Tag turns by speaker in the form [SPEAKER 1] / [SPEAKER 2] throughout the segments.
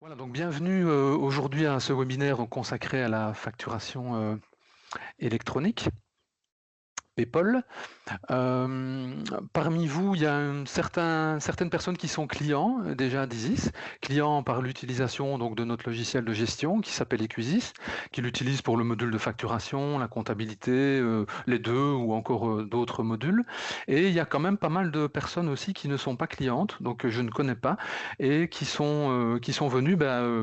[SPEAKER 1] Voilà, donc bienvenue aujourd'hui à ce webinaire donc, consacré à la facturation électronique, PayPal. Euh, Parmi vous, il y a certaines personnes qui sont clients déjà d'Isis, clients par l'utilisation donc de notre logiciel de gestion qui s'appelle Equisis, qui l'utilise pour le module de facturation, la comptabilité, les deux ou encore d'autres modules. Et il y a quand même pas mal de personnes aussi qui ne sont pas clientes, donc je ne connais pas, et qui sont venues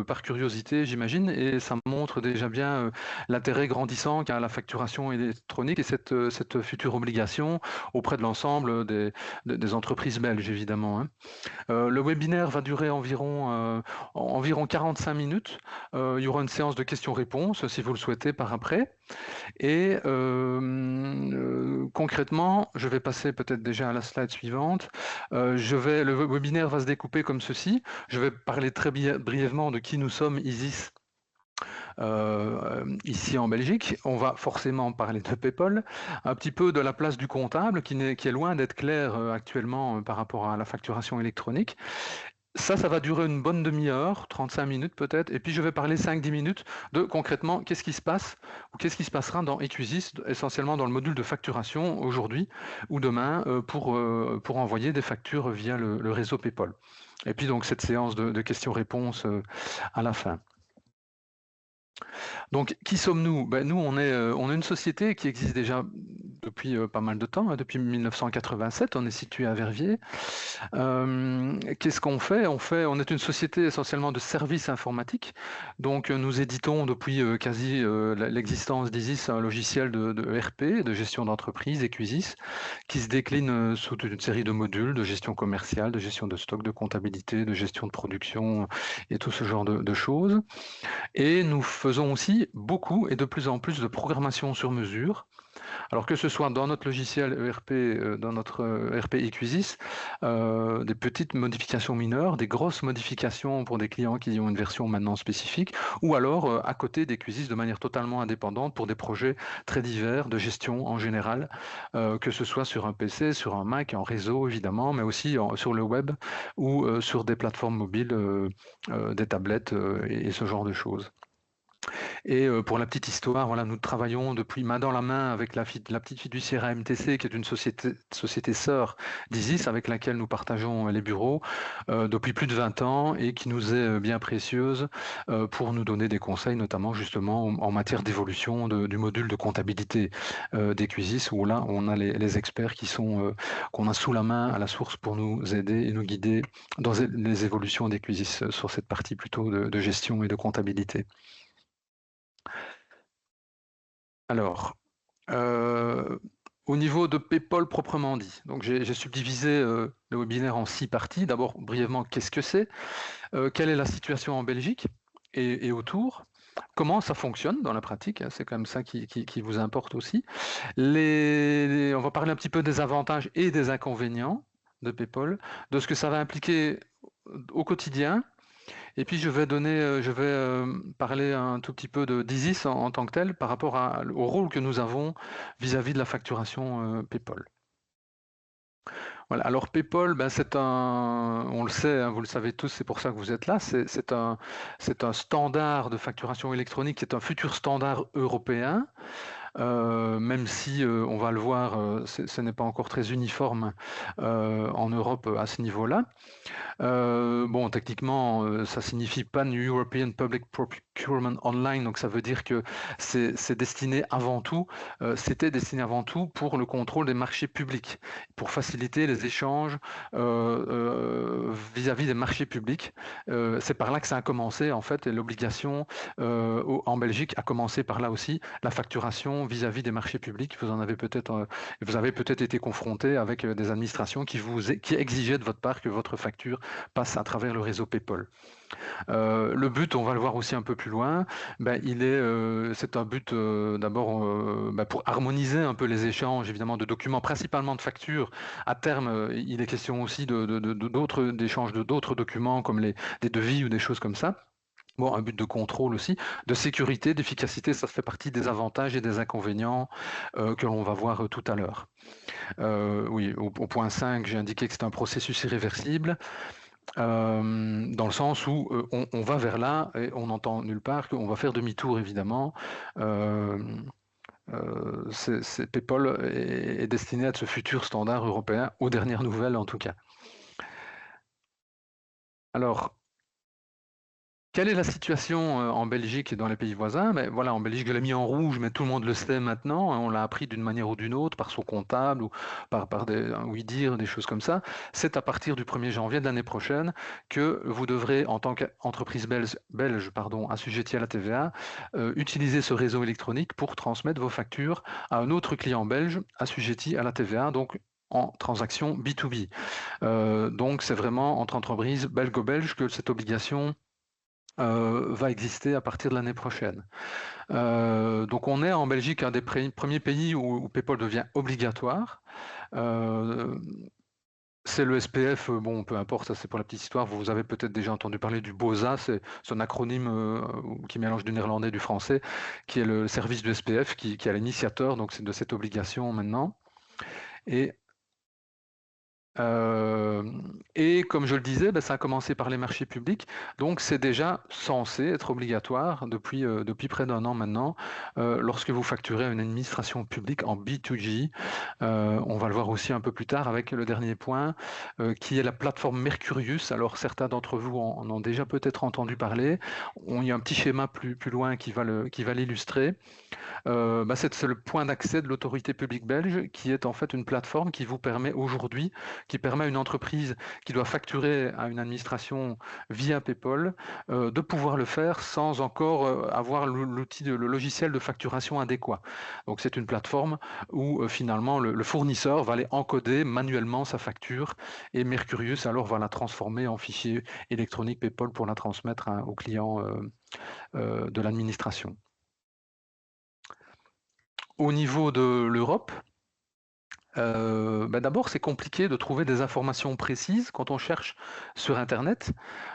[SPEAKER 1] par curiosité, j'imagine, et ça montre déjà bien l'intérêt grandissant qu'a la facturation électronique et cette future obligation auprès de l'ensemble des entreprises belges, évidemment. Hein. Le webinaire va durer environ 45 minutes. Il y aura une séance de questions-réponses, si vous le souhaitez, par après. Et concrètement, je vais passer peut-être déjà à la slide suivante. Le webinaire va se découper comme ceci. Je vais parler très brièvement de qui nous sommes, Isis, ici en Belgique. On va forcément parler de PayPal, un petit peu de la place du comptable qui est loin d'être clair actuellement par rapport à la facturation électronique. Ça va durer une bonne demi-heure, 35 minutes peut-être, et puis je vais parler 5-10 minutes de concrètement qu'est-ce qui se passe ou qu'est-ce qui se passera dans Equisis, essentiellement dans le module de facturation aujourd'hui ou demain pour envoyer des factures via le réseau PayPal. Et puis donc cette séance de questions-réponses à la fin. Donc, qui sommes-nous? Ben, nous, on est une société qui existe déjà depuis pas mal de temps, hein, depuis 1987. On est situé à Verviers. Qu'est-ce qu'on fait? On est une société essentiellement de services informatiques. Donc, nous éditons depuis quasi l'existence d'Isis un logiciel de ERP, de gestion d'entreprise, Equisis, qui se décline sous toute une série de modules de gestion commerciale, de gestion de stock, de comptabilité, de gestion de production et tout ce genre de choses. Et nous faisons aussi beaucoup et de plus en plus de programmation sur mesure. Alors que ce soit dans notre logiciel ERP, dans notre ERP Equisis, des petites modifications mineures, des grosses modifications pour des clients qui ont une version maintenant spécifique, ou alors à côté d'Equisis de manière totalement indépendante pour des projets très divers de gestion en général, que ce soit sur un PC, sur un Mac, en réseau évidemment, mais aussi sur le web ou sur des plateformes mobiles, des tablettes et ce genre de choses. Et pour la petite histoire, voilà, nous travaillons depuis main dans la main avec la petite fiduciaire AMTC, qui est une société sœur d'Isis, avec laquelle nous partageons les bureaux depuis plus de 20 ans et qui nous est bien précieuse pour nous donner des conseils, notamment justement en matière d'évolution du module de comptabilité d'Equisis, où là, on a les experts qu'on a sous la main à la source pour nous aider et nous guider dans les évolutions d'Equisis sur cette partie plutôt de gestion et de comptabilité. Alors, euh, au niveau de PayPal proprement dit, donc j'ai subdivisé le webinaire en 6 parties. D'abord, brièvement, qu'est-ce que c'est? Quelle est la situation en Belgique et autour? Comment ça fonctionne dans la pratique? Hein, c'est quand même ça qui vous importe aussi. On va parler un petit peu des avantages et des inconvénients de PayPal, de ce que ça va impliquer au quotidien, et puis je vais parler un tout petit peu d'Isis en tant que tel par rapport au rôle que nous avons vis-à-vis de la facturation PayPal. Voilà. Alors PayPal, ben, on le sait, hein, vous le savez tous, c'est pour ça que vous êtes là. C'est un standard de facturation électronique qui est un futur standard européen. Même si on va le voir, ce n'est pas encore très uniforme en Europe à ce niveau-là. Bon, techniquement, ça signifie Pan European Public Procurement Online, donc ça veut dire que c'est destiné avant tout, c'était destiné avant tout pour le contrôle des marchés publics, pour faciliter les échanges vis-à-vis des marchés publics. C'est par là que ça a commencé en fait, et l'obligation en Belgique a commencé par là aussi, la facturation vis-à-vis des marchés publics. Vous avez peut-être été confronté avec des administrations qui exigeaient de votre part que votre facture passe à travers le réseau PayPal. Le but, on va le voir aussi un peu plus loin, c'est un but d'abord pour harmoniser un peu les échanges, évidemment, de documents, principalement de factures. À terme, il est question aussi d'échanges de d'autres documents comme des devis ou des choses comme ça. Bon, un but de contrôle aussi, de sécurité, d'efficacité, ça fait partie des avantages et des inconvénients que l'on va voir tout à l'heure. Oui, au point 5, j'ai indiqué que c'est un processus irréversible. dans le sens où on va vers là et on n'entend nulle part qu'on va faire demi-tour, évidemment. Euh, PayPal est destiné à être ce futur standard européen, aux dernières nouvelles en tout cas. Alors, quelle est la situation en Belgique et dans les pays voisins? Ben, voilà, en Belgique, je l'ai mis en rouge, mais tout le monde le sait maintenant, hein. On l'a appris d'une manière ou d'une autre, par son comptable ou par un oui-dire, des choses comme ça. C'est à partir du 1er janvier de l'année prochaine que vous devrez, en tant qu'entreprise belge, pardon, assujettie à la TVA, utiliser ce réseau électronique pour transmettre vos factures à un autre client belge assujetti à la TVA, donc en transaction B2B. Donc c'est vraiment entre entreprises belgo-belges que cette obligation va exister à partir de l'année prochaine. Donc on est en Belgique un des premiers pays où PayPal devient obligatoire. Euh, c'est le SPF, bon, peu importe, ça c'est pour la petite histoire. Vous avez peut-être déjà entendu parler du BOSA, c'est un acronyme qui mélange du néerlandais et du français, qui est le service du SPF, qui est l'initiateur donc de cette obligation maintenant. Et Euh, et comme je le disais, ben, ça a commencé par les marchés publics, donc c'est déjà censé être obligatoire depuis près d'un an maintenant, lorsque vous facturez à une administration publique en B2G. On va le voir aussi un peu plus tard avec le dernier point, qui est la plateforme Mercurius. Alors certains d'entre vous en ont déjà peut-être entendu parler. Il y a un petit schéma plus loin qui va l'illustrer. C'est le point d'accès de l'autorité publique belge qui est en fait une plateforme qui vous permet aujourd'hui, qui permet à une entreprise qui doit facturer à une administration via PayPal de pouvoir le faire sans encore avoir le logiciel de facturation adéquat. Donc c'est une plateforme où finalement le fournisseur va aller encoder manuellement sa facture et Mercurius alors va la transformer en fichier électronique PayPal pour la transmettre aux clients de l'administration. Au niveau de l'Europe, d'abord, c'est compliqué de trouver des informations précises quand on cherche sur Internet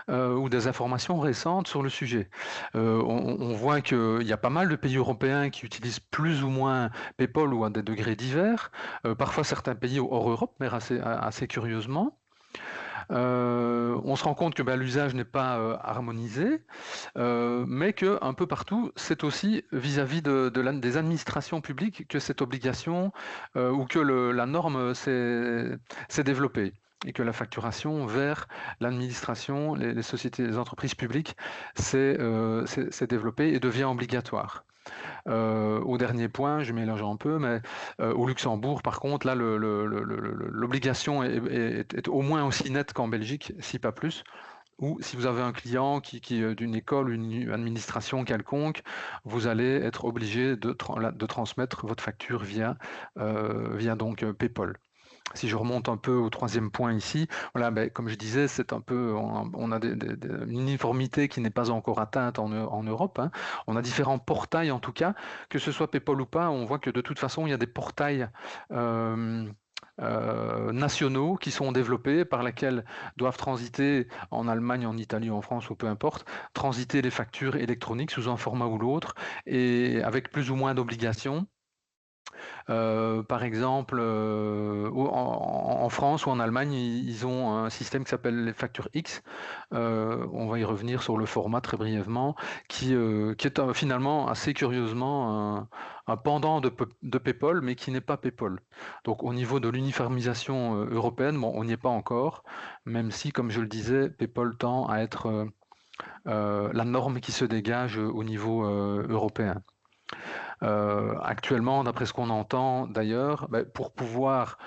[SPEAKER 1] ou des informations récentes sur le sujet. On voit qu'il y a pas mal de pays européens qui utilisent plus ou moins PayPal ou à des degrés divers. Parfois, certains pays hors Europe, mais assez curieusement. On se rend compte que l'usage n'est pas harmonisé, mais que un peu partout, c'est aussi vis-à-vis des administrations publiques que cette obligation ou que la norme s'est développée et que la facturation vers l'administration, les sociétés, les entreprises publiques s'est développée et devient obligatoire. Au dernier point, je mélange un peu, mais au Luxembourg, par contre, là, l'obligation est au moins aussi nette qu'en Belgique, si pas plus. Ou si vous avez un client qui est d'une école, une administration quelconque, vous allez être obligé de transmettre votre facture via donc PayPal. Si je remonte un peu au troisième point ici, voilà, comme je disais, c'est un peu, on a une uniformité qui n'est pas encore atteinte en Europe, hein. On a différents portails en tout cas, que ce soit PayPal ou pas, on voit que de toute façon, il y a des portails nationaux qui sont développés par lesquels doivent transiter en Allemagne, en Italie, en France ou peu importe, transiter les factures électroniques sous un format ou l'autre et avec plus ou moins d'obligations. Par exemple, en France ou en Allemagne, ils ont un système qui s'appelle les factures X. On va y revenir sur le format très brièvement, qui est finalement assez curieusement un pendant de PayPal, mais qui n'est pas PayPal. Donc au niveau de l'uniformisation européenne, bon, on n'y est pas encore, même si, comme je le disais, PayPal tend à être la norme qui se dégage au niveau européen. Actuellement, d'après ce qu'on entend d'ailleurs, pour pouvoir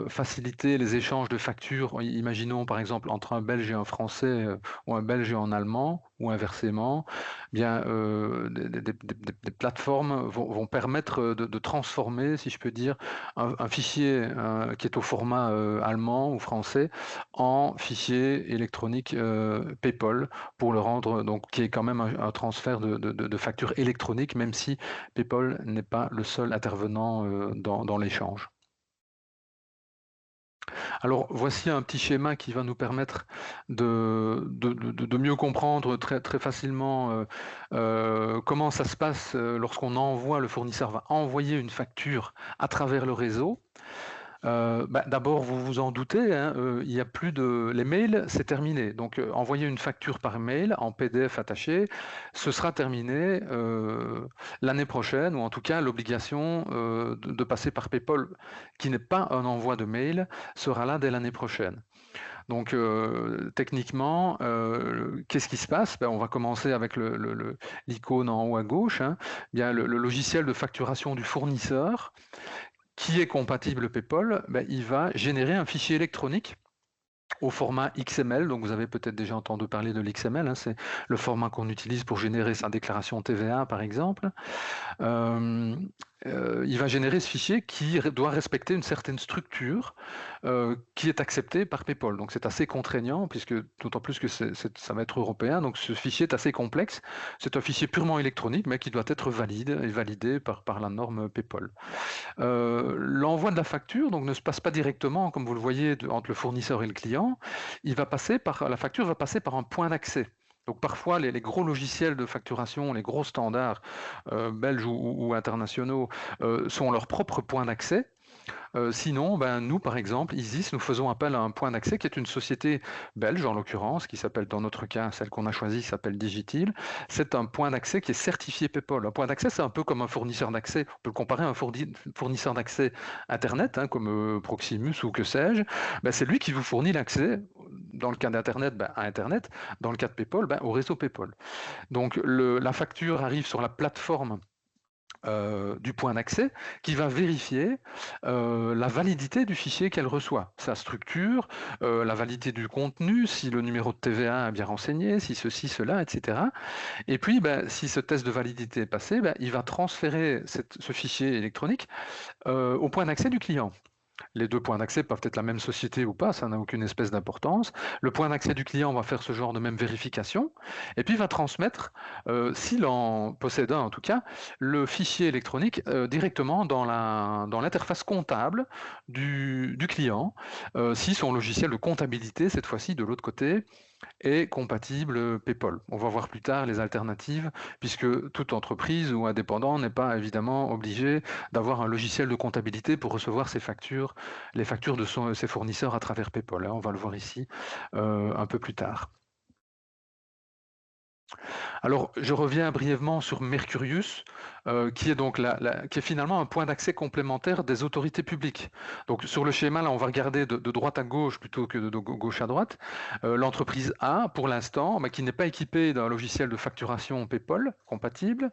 [SPEAKER 1] faciliter les échanges de factures, imaginons par exemple entre un Belge et un Français ou un Belge et un Allemand ou inversement, bien des plateformes vont permettre de transformer, si je peux dire, un fichier qui est au format allemand ou français en fichier électronique PayPal pour le rendre donc qui est quand même un transfert de factures électroniques, même si PayPal n'est pas le seul intervenant dans l'échange. Alors voici un petit schéma qui va nous permettre de mieux comprendre très facilement comment ça se passe lorsqu'on envoie, le fournisseur va envoyer une facture à travers le réseau. D'abord, vous vous en doutez, hein, il y a plus de les mails, c'est terminé. Donc, envoyer une facture par mail en PDF attaché, ce sera terminé l'année prochaine, ou en tout cas l'obligation de passer par PayPal, qui n'est pas un envoi de mail, sera là dès l'année prochaine. Donc techniquement, qu'est-ce qui se passe? On va commencer avec l'icône en haut à gauche, hein. Bien, le logiciel de facturation du fournisseur qui est compatible PayPal, il va générer un fichier électronique au format XML. Donc vous avez peut-être déjà entendu parler de l'XML, hein, c'est le format qu'on utilise pour générer sa déclaration TVA par exemple. Il va générer ce fichier qui doit respecter une certaine structure qui est acceptée par PayPal. Donc c'est assez contraignant, puisque d'autant plus que ça va être européen, donc ce fichier est assez complexe. C'est un fichier purement électronique, mais qui doit être validé par la norme PayPal. L'envoi de la facture donc, ne se passe pas directement, comme vous le voyez, entre le fournisseur et le client. La facture va passer par un point d'accès. Donc parfois, les gros logiciels de facturation, les gros standards belges ou internationaux sont leurs propres points d'accès. Sinon, nous, par exemple, Isis, nous faisons appel à un point d'accès qui est une société belge, en l'occurrence, qui s'appelle, dans notre cas, celle qu'on a choisie s'appelle Digitil. C'est un point d'accès qui est certifié PayPal. Un point d'accès, c'est un peu comme un fournisseur d'accès. On peut le comparer à un fournisseur d'accès Internet, hein, comme Proximus ou que sais-je. C'est lui qui vous fournit l'accès, dans le cas d'Internet, à Internet, dans le cas de PayPal, au réseau PayPal. Donc, la facture arrive sur la plateforme du point d'accès qui va vérifier la validité du fichier qu'elle reçoit, sa structure, la validité du contenu, si le numéro de TVA est bien renseigné, si ceci, cela, etc. Et puis, si ce test de validité est passé, il va transférer ce fichier électronique au point d'accès du client. Les deux points d'accès peuvent être la même société ou pas, ça n'a aucune espèce d'importance. Le point d'accès du client va faire ce genre de même vérification, et puis va transmettre, s'il en possède un en tout cas, le fichier électronique directement dans l'interface comptable du client, si son logiciel de comptabilité, cette fois-ci de l'autre côté, est compatible PayPal. On va voir plus tard les alternatives, puisque toute entreprise ou indépendant n'est pas évidemment obligé d'avoir un logiciel de comptabilité pour recevoir ses factures, les factures de ses fournisseurs à travers PayPal. On va le voir ici un peu plus tard. Alors, je reviens brièvement sur Mercurius, qui est donc qui est finalement un point d'accès complémentaire des autorités publiques. Donc, sur le schéma, là, on va regarder de droite à gauche plutôt que de gauche à droite. L'entreprise A, pour l'instant, qui n'est pas équipée d'un logiciel de facturation PayPal compatible,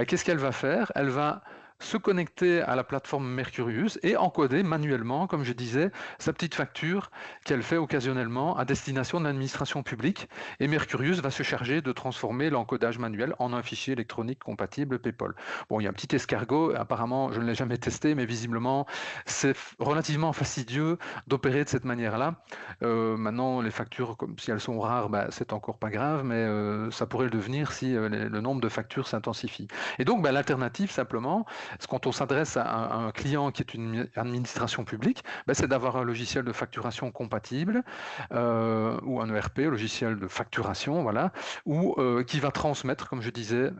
[SPEAKER 1] qu'est-ce qu'elle va faire? Elle va se connecter à la plateforme Mercurius et encoder manuellement, comme je disais, sa petite facture qu'elle fait occasionnellement à destination de l'administration publique. Et Mercurius va se charger de transformer l'encodage manuel en un fichier électronique compatible PayPal. Bon, il y a un petit escargot, apparemment, je ne l'ai jamais testé, mais visiblement, c'est relativement fastidieux d'opérer de cette manière-là. Maintenant, les factures, comme si elles sont rares, c'est encore pas grave, mais ça pourrait le devenir si le nombre de factures s'intensifie. Et donc, l'alternative, simplement, quand on s'adresse à un client qui est une administration publique, c'est d'avoir un logiciel de facturation compatible ou un ERP, logiciel de facturation, voilà, ou qui va transmettre, comme je disais,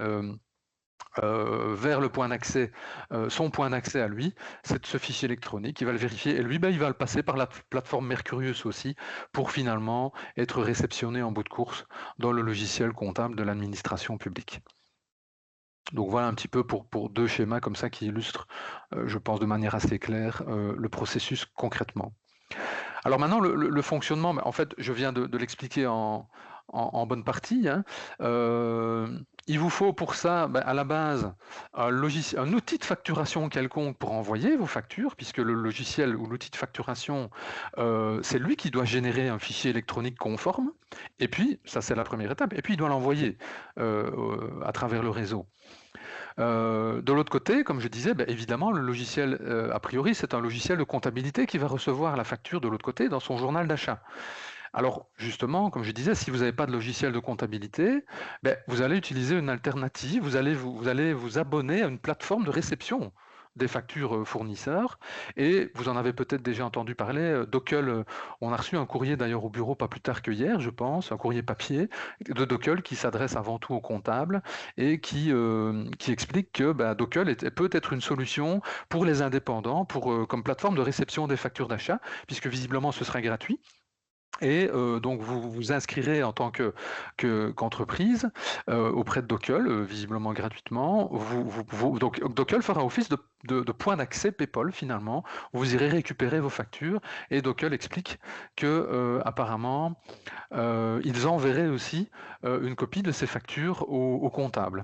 [SPEAKER 1] vers le point d'accès, son point d'accès à lui, c'est ce fichier électronique, il va le vérifier, et lui, il va le passer par la plateforme Mercurius aussi, pour finalement être réceptionné en bout de course dans le logiciel comptable de l'administration publique. Donc voilà un petit peu pour deux schémas comme ça qui illustrent, je pense de manière assez claire, le processus concrètement. Alors maintenant, le fonctionnement, en fait, je viens de l'expliquer en bonne partie, hein. Il vous faut pour ça, à la base, un outil de facturation quelconque pour envoyer vos factures, puisque le logiciel ou l'outil de facturation, c'est lui qui doit générer un fichier électronique conforme. Et puis, ça c'est la première étape, et puis il doit l'envoyer à travers le réseau. De l'autre côté, comme je disais, évidemment, le logiciel, a priori, c'est un logiciel de comptabilité qui va recevoir la facture de l'autre côté dans son journal d'achat. Alors, justement, comme je disais, si vous n'avez pas de logiciel de comptabilité, vous allez utiliser une alternative, vous allez vous abonner à une plateforme de réception des factures fournisseurs. Et vous en avez peut-être déjà entendu parler, Dockel, on a reçu un courrier d'ailleurs au bureau pas plus tard que hier, je pense, un courrier papier de Dockel qui s'adresse avant tout aux comptables et qui explique que Dockel peut être une solution pour les indépendants, comme plateforme de réception des factures d'achat, puisque visiblement ce sera gratuit. Et donc vous vous inscrirez en tant qu'entreprise auprès de Dockel, visiblement gratuitement. Donc Dockel fera office de point d'accès PayPal finalement. Vous irez récupérer vos factures et Dockel explique que apparemment ils enverraient aussi une copie de ces factures au comptable.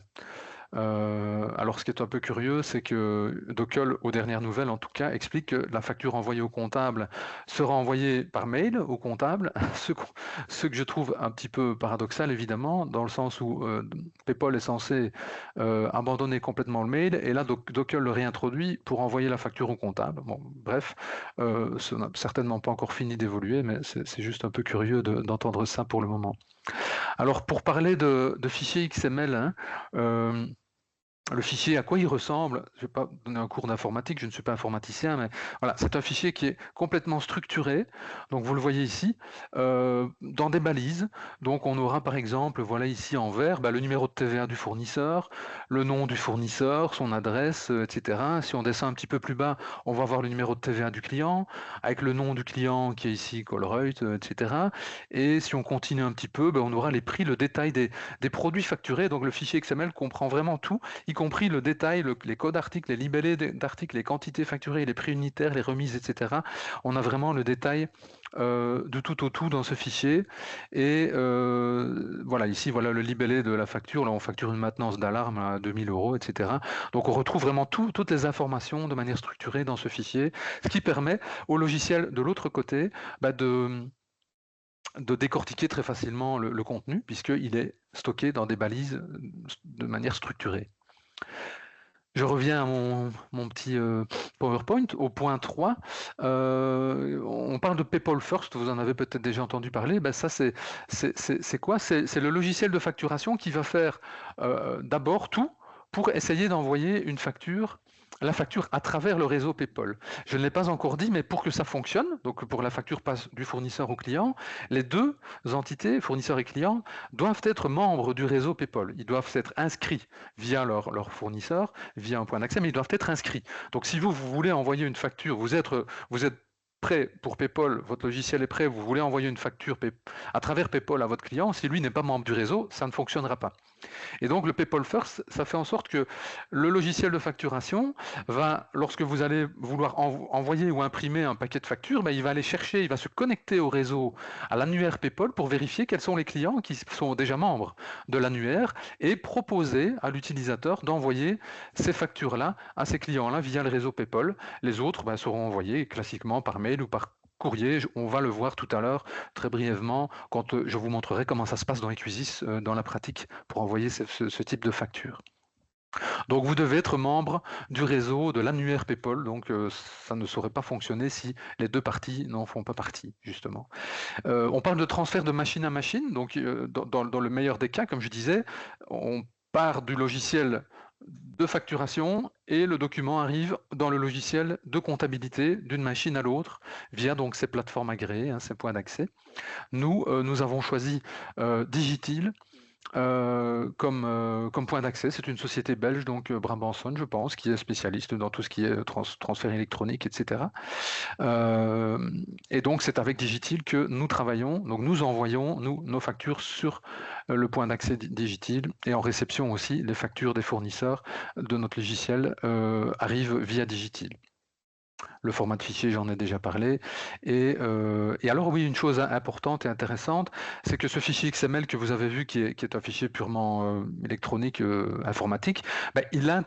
[SPEAKER 1] Alors, ce qui est un peu curieux, c'est que Dockel, aux dernières nouvelles en tout cas, explique que la facture envoyée au comptable sera envoyée par mail au comptable, ce que je trouve un petit peu paradoxal évidemment, dans le sens où PayPal est censé abandonner complètement le mail, et là Dockel le réintroduit pour envoyer la facture au comptable. Bon, bref, ça n'a certainement pas encore fini d'évoluer, mais c'est juste un peu curieux d'entendre ça pour le moment. Alors, pour parler de fichiers XML, hein, le fichier, à quoi il ressemble? Je ne vais pas donner un cours d'informatique, je ne suis pas informaticien, mais voilà, c'est un fichier qui est complètement structuré. Donc vous le voyez ici, dans des balises. Donc on aura par exemple, voilà ici en vert, le numéro de TVA du fournisseur, le nom du fournisseur, son adresse, etc. Si on descend un petit peu plus bas, on va voir le numéro de TVA du client, avec le nom du client qui est ici, Colruyt, etc. Et si on continue un petit peu, on aura les prix, le détail des produits facturés. Donc le fichier XML comprend vraiment tout, y compris le détail, les codes d'articles, les libellés d'articles, les quantités facturées, les prix unitaires, les remises, etc. On a vraiment le détail de tout au tout dans ce fichier. Et voilà, ici, voilà le libellé de la facture. Là, on facture une maintenance d'alarme à 2000 €, etc. Donc, on retrouve vraiment toutes les informations de manière structurée dans ce fichier, ce qui permet au logiciel de l'autre côté de décortiquer très facilement le contenu, puisqu'il est stocké dans des balises de manière structurée. Je reviens à mon petit PowerPoint, au point 3. On parle de PayPal First, vous en avez peut-être déjà entendu parler. Ça, c'est quoi? C'est le logiciel de facturation qui va faire d'abord tout pour essayer d'envoyer la facture à travers le réseau PayPal. Je ne l'ai pas encore dit, mais pour que ça fonctionne, donc pour la facture passe du fournisseur au client, les deux entités, fournisseur et client, doivent être membres du réseau PayPal. Ils doivent s'être inscrits via leur fournisseur, via un point d'accès, mais ils doivent être inscrits. Donc si vous voulez envoyer une facture, vous êtes prêt pour PayPal, votre logiciel est prêt, vous voulez envoyer une facture à travers PayPal à votre client, si lui n'est pas membre du réseau, ça ne fonctionnera pas. Et donc le PayPal First, ça fait en sorte que le logiciel de facturation va, lorsque vous allez vouloir envoyer ou imprimer un paquet de factures, il va aller chercher, il va se connecter au réseau, à l'annuaire PayPal pour vérifier quels sont les clients qui sont déjà membres de l'annuaire et proposer à l'utilisateur d'envoyer ces factures-là à ces clients-là via le réseau PayPal. Les autres seront envoyés classiquement par mail ou par courrier. On va le voir tout à l'heure très brièvement quand je vous montrerai comment ça se passe dans Equisys dans la pratique pour envoyer ce type de facture. Donc vous devez être membre du réseau de l'annuaire PayPal, donc ça ne saurait pas fonctionner si les deux parties n'en font pas partie, justement. On parle de transfert de machine à machine, donc dans le meilleur des cas, comme je disais, on part du logiciel de facturation et le document arrive dans le logiciel de comptabilité d'une machine à l'autre via donc ces plateformes agréées, ces points d'accès. Nous avons choisi Digitil comme point d'accès. C'est une société belge, donc Brabançonne, je pense, qui est spécialiste dans tout ce qui est transfert électronique, etc. Et donc c'est avec Digitil que nous travaillons, donc nous envoyons nos factures sur le point d'accès Digitil, et en réception aussi, les factures des fournisseurs de notre logiciel arrivent via Digitil. Le format de fichier, j'en ai déjà parlé. Et alors oui, une chose importante et intéressante, c'est que ce fichier XML que vous avez vu, qui est un fichier purement électronique, informatique, il va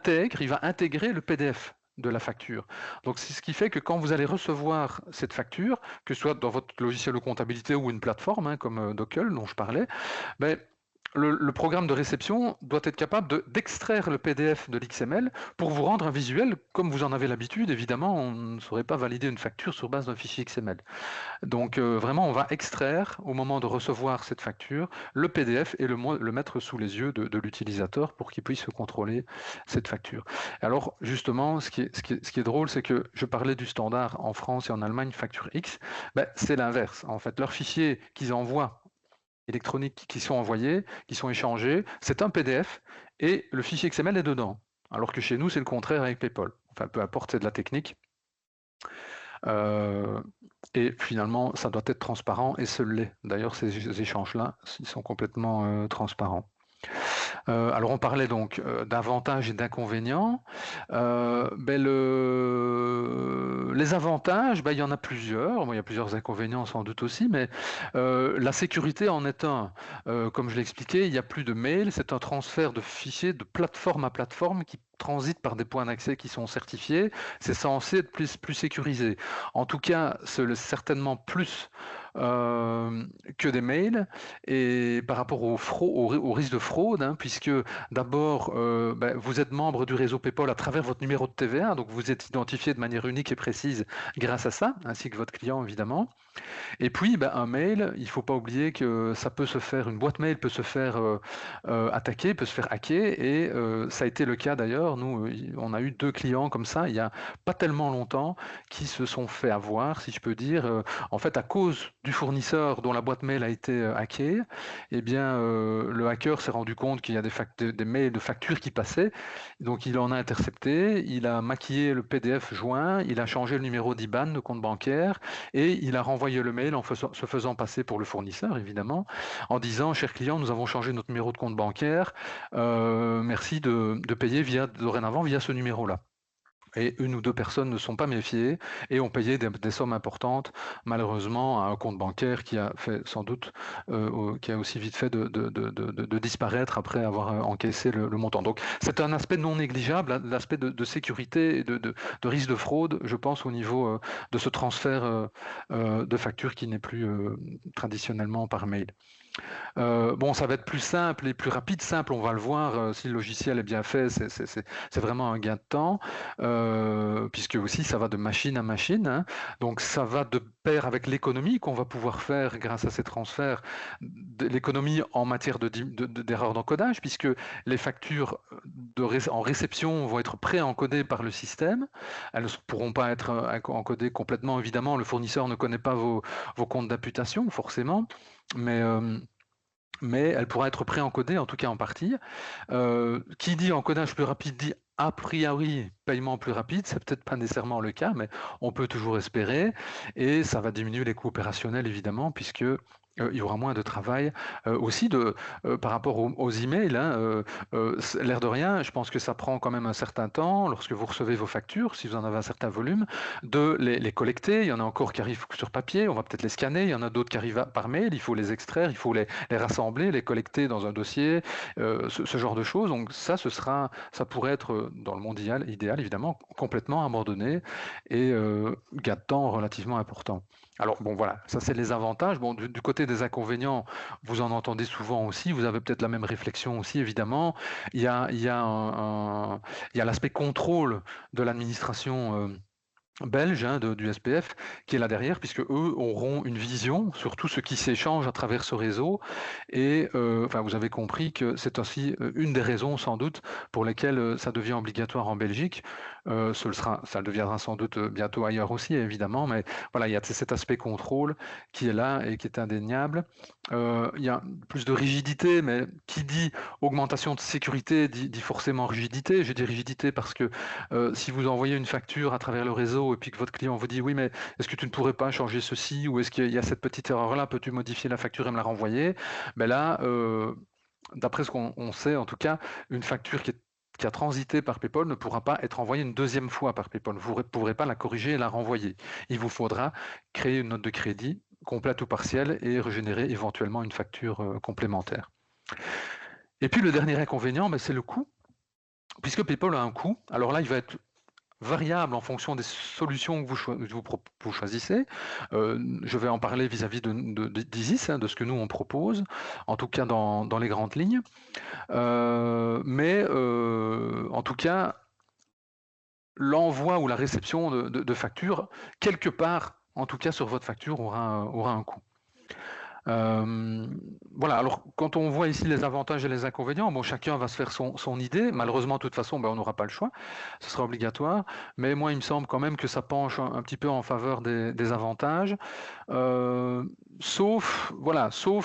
[SPEAKER 1] intégrer le PDF de la facture. Donc c'est ce qui fait que quand vous allez recevoir cette facture, que ce soit dans votre logiciel de comptabilité ou une plateforme, comme Dockel dont je parlais, le programme de réception doit être capable d'extraire le PDF de l'XML pour vous rendre un visuel comme vous en avez l'habitude. Évidemment, on ne saurait pas valider une facture sur base d'un fichier XML. Donc vraiment, on va extraire au moment de recevoir cette facture le PDF et le mettre sous les yeux de l'utilisateur pour qu'il puisse contrôler cette facture. Alors justement, ce qui est drôle, c'est que je parlais du standard en France et en Allemagne, facture X, ben, c'est l'inverse. En fait, leurs fichiers qu'ils envoient électroniques qui sont envoyés, qui sont échangés, c'est un PDF et le fichier XML est dedans. Alors que chez nous, c'est le contraire avec PayPal. Enfin, peu importe, c'est de la technique. Et finalement, ça doit être transparent et ce l'est. D'ailleurs, ces échanges-là, ils sont complètement transparents. Alors on parlait donc d'avantages et d'inconvénients. Les avantages, il y en a plusieurs. Bon, il y a plusieurs inconvénients sans doute aussi, mais la sécurité en est un. Comme je l'ai expliqué, il n'y a plus de mail, c'est un transfert de fichiers de plateforme à plateforme qui transite par des points d'accès qui sont certifiés. C'est censé être plus sécurisé. En tout cas, c'est certainement plus que des mails et par rapport au risque de fraude, hein, puisque d'abord vous êtes membre du réseau PayPal à travers votre numéro de TVA, donc vous êtes identifié de manière unique et précise grâce à ça, ainsi que votre client évidemment. Et puis, un mail, il ne faut pas oublier que ça peut se faire, une boîte mail peut se faire attaquer, peut se faire hacker, et ça a été le cas d'ailleurs. Nous, on a eu 2 clients comme ça, il n'y a pas tellement longtemps, qui se sont fait avoir, si je peux dire, en fait, à cause du fournisseur dont la boîte mail a été hackée, eh bien, le hacker s'est rendu compte qu'il y a des mails de factures qui passaient, donc il en a intercepté, il a maquillé le PDF joint, il a changé le numéro d'IBAN, de compte bancaire, et il a renvoyé le mail se faisant passer pour le fournisseur, évidemment, en disant « Cher client, nous avons changé notre numéro de compte bancaire, merci de payer dorénavant via ce numéro-là ». Et 1 ou 2 personnes ne sont pas méfiées et ont payé des sommes importantes, malheureusement, à un compte bancaire qui a fait sans doute, qui a aussi vite fait de disparaître après avoir encaissé le montant. Donc c'est un aspect non négligeable, l'aspect de sécurité et de risque de fraude, je pense, au niveau de ce transfert de facture qui n'est plus traditionnellement par mail. Bon, ça va être plus simple et plus rapide. Simple, on va le voir, si le logiciel est bien fait, c'est vraiment un gain de temps, puisque aussi ça va de machine à machine, hein. Donc ça va de pair avec l'économie qu'on va pouvoir faire grâce à ces transferts, l'économie en matière d'erreurs d'encodage, puisque les factures en réception vont être pré-encodées par le système. Elles ne pourront pas être encodées complètement, évidemment. Le fournisseur ne connaît pas vos comptes d'imputation, forcément, mais elle pourra être pré-encodée, en tout cas en partie. Qui dit encodage plus rapide dit a priori paiement plus rapide, c'est peut-être pas nécessairement le cas, mais on peut toujours espérer, et ça va diminuer les coûts opérationnels évidemment, puisque il y aura moins de travail aussi par rapport aux emails, hein, l'air de rien, je pense que ça prend quand même un certain temps lorsque vous recevez vos factures, si vous en avez un certain volume, de les collecter. Il y en a encore qui arrivent sur papier, on va peut-être les scanner, il y en a d'autres qui arrivent par mail, il faut les extraire, il faut les rassembler, les collecter dans un dossier, ce genre de choses. Donc ça pourrait être dans le monde idéal évidemment complètement abandonné et gain de temps relativement important. Alors bon voilà, ça c'est les avantages. Bon, du côté des inconvénients, vous en entendez souvent aussi, vous avez peut-être la même réflexion aussi évidemment. Il y a l'aspect contrôle de l'administration belge, hein, du SPF qui est là derrière, puisque eux auront une vision sur tout ce qui s'échange à travers ce réseau. Et vous avez compris que c'est aussi une des raisons sans doute pour lesquelles ça devient obligatoire en Belgique. Ça le deviendra sans doute bientôt ailleurs aussi, évidemment, mais voilà, il y a cet aspect contrôle qui est là et qui est indéniable. Il y a plus de rigidité, mais qui dit augmentation de sécurité dit forcément rigidité. Je dis rigidité parce que si vous envoyez une facture à travers le réseau et puis que votre client vous dit oui, mais est-ce que tu ne pourrais pas changer ceci, ou est-ce qu'il y a cette petite erreur-là, peux-tu modifier la facture et me la renvoyer? Ben là, d'après ce qu'on sait, en tout cas, une facture qui a transité par PayPal ne pourra pas être envoyée une deuxième fois par PayPal. Vous ne pourrez pas la corriger et la renvoyer. Il vous faudra créer une note de crédit complète ou partielle et régénérer éventuellement une facture complémentaire. Et puis le dernier inconvénient, c'est le coût. Puisque PayPal a un coût, alors là, il va être variable en fonction des solutions que vous choisissez. Je vais en parler vis-à-vis d'Isis, hein, de ce que nous on propose, en tout cas dans les grandes lignes. Mais en tout cas, l'envoi ou la réception de factures, quelque part, en tout cas sur votre facture, aura un coût. Voilà, alors quand on voit ici les avantages et les inconvénients, bon, chacun va se faire son idée. Malheureusement, de toute façon, ben, on n'aura pas le choix, ce sera obligatoire. Mais moi, il me semble quand même que ça penche un petit peu en faveur des avantages. Sauf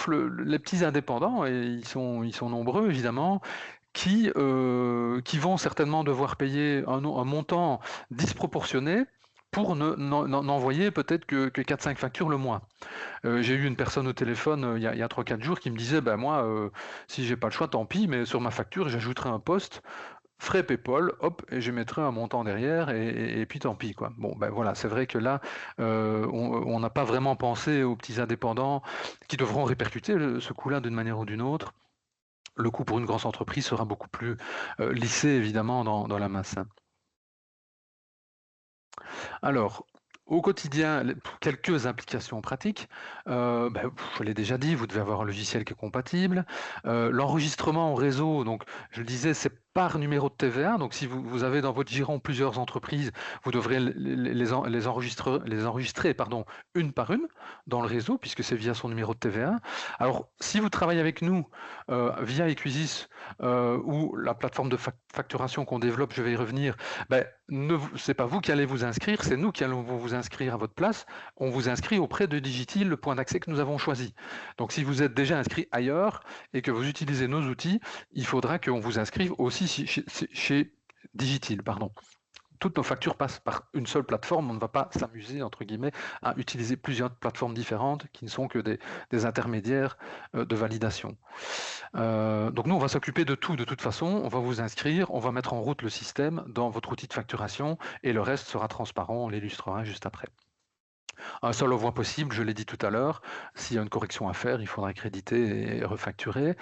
[SPEAKER 1] les petits indépendants, et ils sont nombreux évidemment, qui vont certainement devoir payer un montant disproportionné pour n'envoyer peut-être que 4-5 factures le mois. J'ai eu une personne au téléphone il y a 3-4 jours qui me disait, ben moi, si j'ai pas le choix, tant pis, mais sur ma facture, j'ajouterai un poste, frais PayPal, hop, et je mettrai un montant derrière, et puis tant pis, quoi. Bon, ben voilà, c'est vrai que là, on n'a pas vraiment pensé aux petits indépendants qui devront répercuter ce coût-là d'une manière ou d'une autre. Le coût pour une grosse entreprise sera beaucoup plus lissé, évidemment, dans la masse. Alors, au quotidien, quelques applications pratiques. Je l'ai déjà dit, vous devez avoir un logiciel qui est compatible. L'enregistrement en réseau, donc je le disais, c'est par numéro de TVA. Donc si vous avez dans votre giron plusieurs entreprises, vous devrez les enregistrer une par une dans le réseau, puisque c'est via son numéro de TVA. Alors, si vous travaillez avec nous via Equisis ou la plateforme de facturation qu'on développe, je vais y revenir, c'est pas vous qui allez vous inscrire, c'est nous qui allons vous inscrire à votre place. On vous inscrit auprès de Digitil, le point d'accès que nous avons choisi. Donc si vous êtes déjà inscrit ailleurs et que vous utilisez nos outils, il faudra qu'on vous inscrive aussi chez Digitil, pardon. Toutes nos factures passent par une seule plateforme. On ne va pas s'amuser, entre guillemets, à utiliser plusieurs plateformes différentes qui ne sont que des intermédiaires de validation. Donc nous, on va s'occuper de tout de toute façon. On va vous inscrire, on va mettre en route le système dans votre outil de facturation et le reste sera transparent, on l'illustrera juste après. Un seul envoi possible, je l'ai dit tout à l'heure. S'il y a une correction à faire, il faudra créditer et refacturer.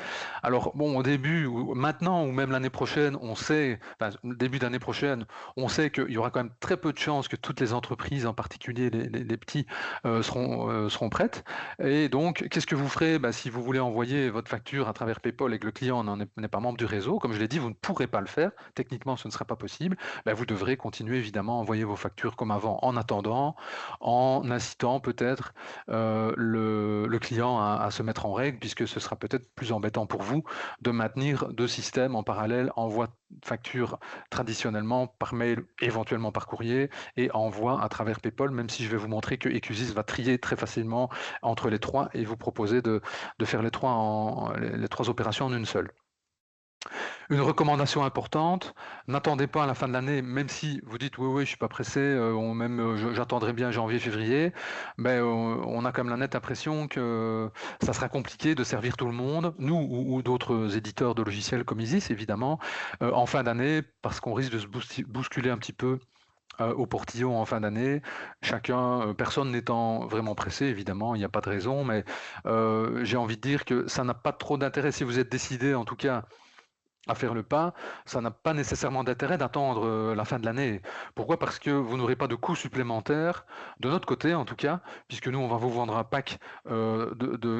[SPEAKER 1] Alors bon, au début, maintenant ou même l'année prochaine, on sait, début d'année prochaine, on sait qu'il y aura quand même très peu de chances que toutes les entreprises, en particulier les petits, seront prêtes. Et donc, qu'est-ce que vous ferez si vous voulez envoyer votre facture à travers PayPal et que le client n'est pas membre du réseau? Comme je l'ai dit, vous ne pourrez pas le faire. Techniquement, ce ne sera pas possible. Vous devrez continuer évidemment à envoyer vos factures comme avant en attendant, en incitant peut-être le client à se mettre en règle, puisque ce sera peut-être plus embêtant pour vous de maintenir deux systèmes en parallèle, envoi de facture traditionnellement par mail, éventuellement par courrier, et envoi à travers PayPal, même si je vais vous montrer que Ecusis va trier très facilement entre les trois et vous proposer de faire les trois opérations en une seule. Une recommandation importante, n'attendez pas à la fin de l'année, même si vous dites oui, je suis pas pressé, j'attendrai bien janvier, février, on a quand même la nette impression que ça sera compliqué de servir tout le monde, nous ou d'autres éditeurs de logiciels comme Isis évidemment, en fin d'année, parce qu'on risque de se bousculer un petit peu au portillon en fin d'année, personne n'étant vraiment pressé, évidemment, il n'y a pas de raison, mais j'ai envie de dire que ça n'a pas trop d'intérêt si vous êtes décidé, en tout cas, à faire le pas, ça n'a pas nécessairement d'intérêt d'attendre la fin de l'année. Pourquoi? Parce que vous n'aurez pas de coûts supplémentaires, de notre côté en tout cas, puisque nous on va vous vendre un pack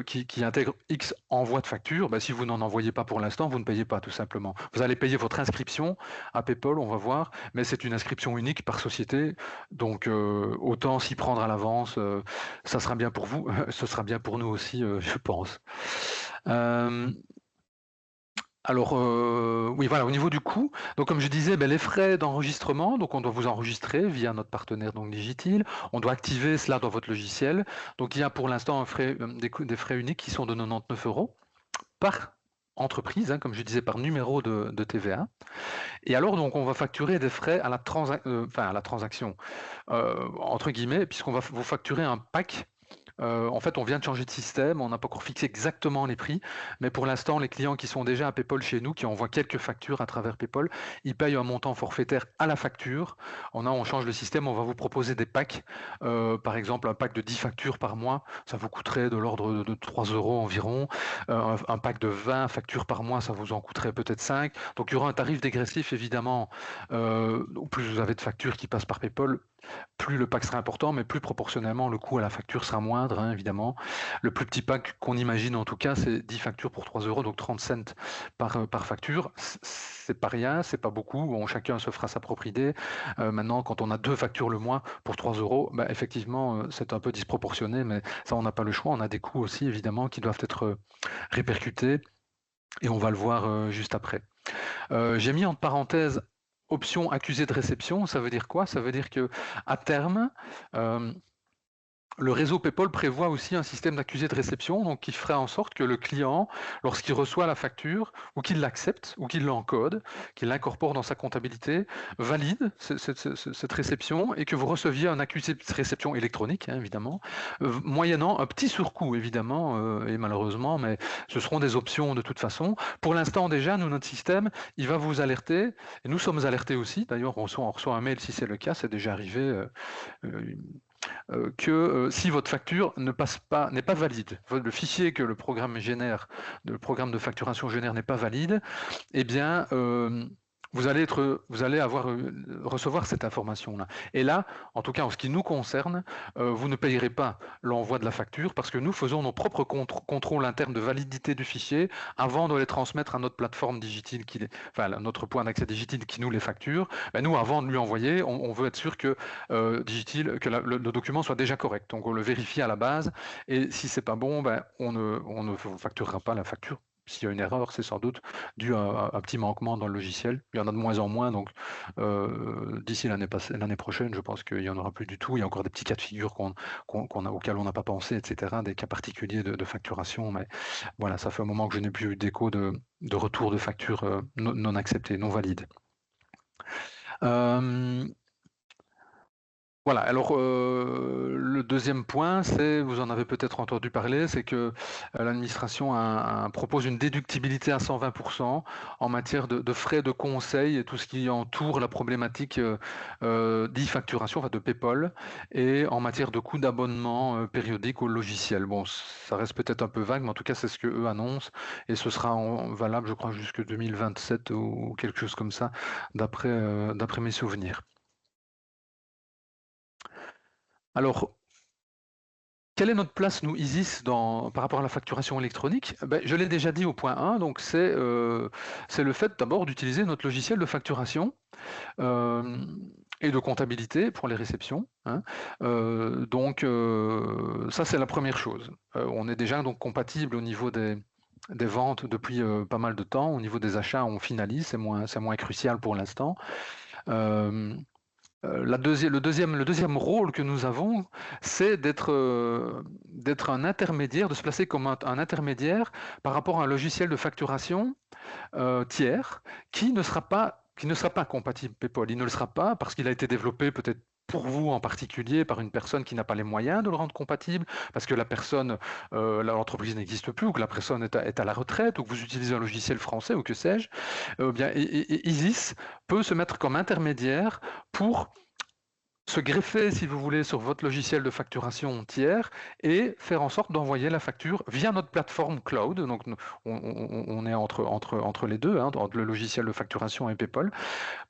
[SPEAKER 1] qui intègre X envoi de facture. Si vous n'en envoyez pas pour l'instant, vous ne payez pas tout simplement. Vous allez payer votre inscription à PayPal, on va voir, mais c'est une inscription unique par société, donc autant s'y prendre à l'avance, ça sera bien pour vous, ce sera bien pour nous aussi, je pense. Alors, oui, voilà, au niveau du coût, donc comme je disais, les frais d'enregistrement, donc on doit vous enregistrer via notre partenaire donc Digitil, on doit activer cela dans votre logiciel. Donc il y a pour l'instant des frais uniques qui sont de 99 € par entreprise, comme je disais, par numéro de TVA. Et alors, donc, on va facturer des frais à la transaction, entre guillemets, puisqu'on va vous facturer un pack En fait, on vient de changer de système, on n'a pas encore fixé exactement les prix, mais pour l'instant, les clients qui sont déjà à PayPal chez nous, qui envoient quelques factures à travers PayPal, ils payent un montant forfaitaire à la facture. On change le système, on va vous proposer des packs. Par exemple, un pack de 10 factures par mois, ça vous coûterait de l'ordre de 3 euros environ. Un pack de 20 factures par mois, ça vous en coûterait peut-être 5. Donc il y aura un tarif dégressif, évidemment. Plus vous avez de factures qui passent par PayPal, plus le pack sera important, mais plus proportionnellement, le coût à la facture sera moindre, hein, évidemment. Le plus petit pack qu'on imagine, en tout cas, c'est 10 factures pour 3 euros, donc 30 cents par facture. C'est pas rien, c'est pas beaucoup. Bon, chacun se fera sa propre idée. Maintenant, quand on a 2 factures le mois pour 3 euros, bah, effectivement, c'est un peu disproportionné, mais ça, on n'a pas le choix. On a des coûts aussi, évidemment, qui doivent être répercutés, et on va le voir juste après. J'ai mis en parenthèse option accusé de réception. Ça veut dire quoi? Ça veut dire que à terme, le réseau PayPal prévoit aussi un système d'accusé de réception, donc qui ferait en sorte que le client, lorsqu'il reçoit la facture, ou qu'il l'accepte, ou qu'il l'encode, qu'il l'incorpore dans sa comptabilité, valide cette réception et que vous receviez un accusé de réception électronique, hein, évidemment, moyennant un petit surcoût, évidemment, et malheureusement, mais ce seront des options de toute façon. Pour l'instant, déjà, nous, notre système, il va vous alerter, et nous sommes alertés aussi. D'ailleurs, on reçoit un mail si c'est le cas, c'est déjà arrivé. Que si votre facture n'est pas valide, le fichier que le programme génère, le programme de facturation génère n'est pas valide, eh bien, vous allez recevoir cette information-là. Et là, en tout cas, en ce qui nous concerne, vous ne payerez pas l'envoi de la facture parce que nous faisons nos propres contrôles internes de validité du fichier avant de les transmettre à notre plateforme Digitile, notre point d'accès Digitile qui nous les facture. Ben, nous, avant de lui envoyer, on veut être sûr que Digitile, que le document soit déjà correct. Donc, on le vérifie à la base. Et si c'est pas bon, ben, on ne vous facturera pas la facture. S'il y a une erreur, c'est sans doute dû à un petit manquement dans le logiciel. Il y en a de moins en moins, donc d'ici l'année prochaine, je pense qu'il n'y en aura plus du tout. Il y a encore des petits cas de figure auxquels on n'a pas pensé, etc., des cas particuliers de facturation. Mais voilà, ça fait un moment que je n'ai plus eu d'écho de retour de facture non acceptée, non valide. Voilà, alors le deuxième point, vous en avez peut-être entendu parler, c'est que l'administration propose une déductibilité à 120% en matière de frais de conseil et tout ce qui entoure la problématique d'e-facturation, enfin de PayPal, et en matière de coûts d'abonnement périodique au logiciel. Bon, ça reste peut-être un peu vague, mais en tout cas, c'est ce que eux annoncent, et ce sera valable, je crois, jusque 2027 ou quelque chose comme ça, d'après mes souvenirs. Alors, quelle est notre place, nous, Isis, par rapport à la facturation électronique? Je l'ai déjà dit au point 1, donc c'est le fait d'abord d'utiliser notre logiciel de facturation et de comptabilité pour les réceptions, hein. Ça, c'est la première chose. On est déjà donc compatible au niveau des ventes depuis pas mal de temps. Au niveau des achats, on finalise, c'est moins crucial pour l'instant. Le deuxième rôle que nous avons, c'est d'être un intermédiaire, de se placer comme un intermédiaire par rapport à un logiciel de facturation tiers qui ne sera pas compatible PayPal. Il ne le sera pas parce qu'il a été développé peut-être pour vous en particulier par une personne qui n'a pas les moyens de le rendre compatible, parce que l'entreprise n'existe plus, ou que la personne est à la retraite, ou que vous utilisez un logiciel français, ou que sais-je. Bien, Isis peut se mettre comme intermédiaire pour se greffer, si vous voulez, sur votre logiciel de facturation tiers et faire en sorte d'envoyer la facture via notre plateforme cloud. Donc, on est entre les deux, hein, entre le logiciel de facturation et PayPal,